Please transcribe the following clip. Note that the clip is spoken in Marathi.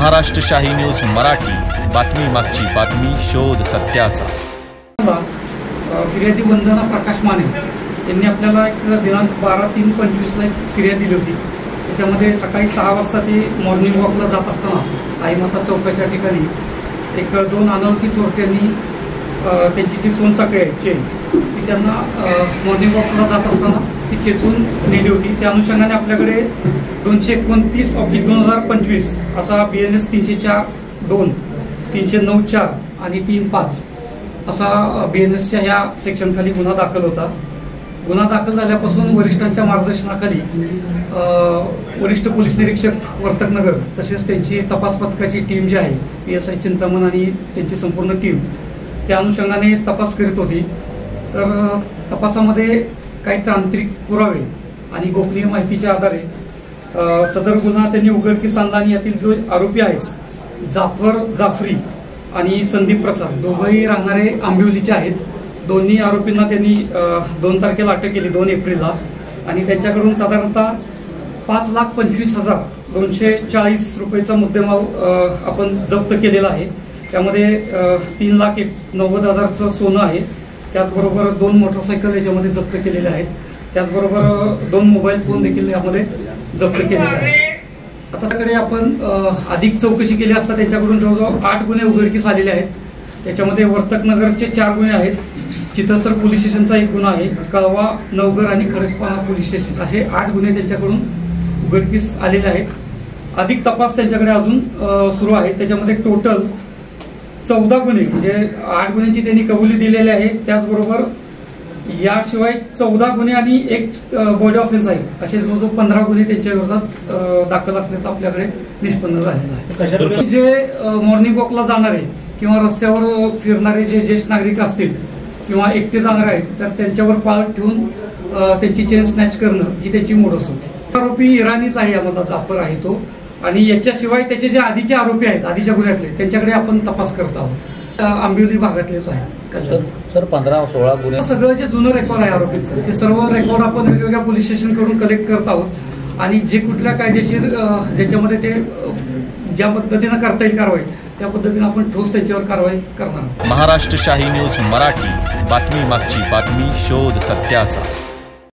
महाराष्ट्र शाही न्यूज मराठी, बातमी मागची बातमी, शोध सत्याचा। फिर्यादी वंदना प्रकाश माने यांनी आपल्याला एक दिनांक 12/3/25 एक फिर्याद दिली होती। त्याच्यामध्ये सकाळी 6 वाजता ते मॉर्निंग वॉकला जात असताना आईमाता चौकाच्या ठिकाणी एक 2 अनोळखी चोरट्यांनी त्यांची जी सोनसाखळी आहे चेन ती त्यांना मॉर्निंग वॉकला जात असताना ती खेचून नेली होती। त्या अनुषंगाने आपल्याकडे 229/2025 असा BNS 304(2), 309(4) आणि 3(5) असा BNSच्या ह्या सेक्शनखाली गुन्हा दाखल होता। गुन्हा दाखल झाल्यापासून वरिष्ठांच्या मार्गदर्शनाखाली वरिष्ठ पोलीस निरीक्षक वर्तकनगर तसेच त्यांची तपास पथकाची टीम जी आहे PSI चिंतामण आणि त्यांची संपूर्ण टीम त्या अनुषंगाने तपास करीत होती। तर तपासामध्ये काही तांत्रिक पुरावे आणि गोपनीय माहितीच्या आधारे सदर गुन्हा त्यांनी उघडकीस आणला आणि यातील जो आरोपी आहेत जाफर जाफरी आणि संदीप प्रसाद दोघंही राहणारे आंबिवलीचे आहेत। दोन्ही आरोपींना त्यांनी 2 तारखेला अटक केली, 2 एप्रिलला, आणि त्यांच्याकडून साधारणतः 5,25,240 रुपयेचा मुद्देमाल आपण जप्त केलेला आहे। त्यामध्ये 3,90,000चं सोनं आहे, त्याचबरोबर 2 मोटरसायकल याच्यामध्ये जप्त केलेले आहेत, त्याचबरोबर 2 मोबाईल फोन देखील यामध्ये जप्त केलेले आहेत। आता सगळे आपण अधिक चौकशी केली असता त्यांच्याकडून जवळजवळ 8 गुन्हे उघडकीस आलेले आहेत। त्याच्यामध्ये वर्तकनगरचे 4 गुन्हे आहेत, चितसर पोलीस स्टेशनचा 1 गुन्हा आहे, कळवा, नवघर आणि खडकपाडा पोलीस स्टेशन असे 8 गुन्हे त्यांच्याकडून उघडकीस आलेले आहेत। अधिक तपास त्यांच्याकडे अजून सुरू आहे। त्याच्यामध्ये टोटल 14 गुन्हे म्हणजे 8 गुन्ह्यांची त्यांनी कबुली दिलेली आहे, त्याचबरोबर याशिवाय 14 गुन्हे आणि 1 बॉडी ऑफेन्स आहे, असे जवळजवळ 15 गुन्हे त्यांच्या विरोधात दाखल असल्याचं आपल्याकडे निष्पन्न झालेलं आहे। जे मॉर्निंग वॉकला जाणारे किंवा रस्त्यावर फिरणारे जे ज्येष्ठ नागरिक असतील किंवा एकटे जाणारे आहेत तर त्यांच्यावर पाळत ठेवून त्यांची चेन स्नॅच करणं ही त्यांची मोडस होती। आरोपी इराणीच आहे, यामधला जाफर आहे तो, आणि याच्याशिवाय त्याचे जे आधीचे आरोपी आहेत आधीच्या गुन्ह्यातले त्यांच्याकडे आपण तपास करत आहोत। आंबिवली भागातलेच आहे सर। 15-16 गुन्हे सगळं जे जुनं रेकॉर्ड आहे आरोपींचं ते सर्व रेकॉर्ड आपण वेगवेगळ्या पोलीस स्टेशनकडून कलेक्ट करत आहोत आणि जे कुठल्या कायदेशीर ज्याच्यामध्ये ते ज्या पद्धतीनं करता येईल कारवाई त्या पद्धतीने आपण ठोस त्यांच्यावर कारवाई करणार आहोत। महाराष्ट्र शाही न्यूज मराठी, बातमी मागची बातमी, शोध सत्याचा।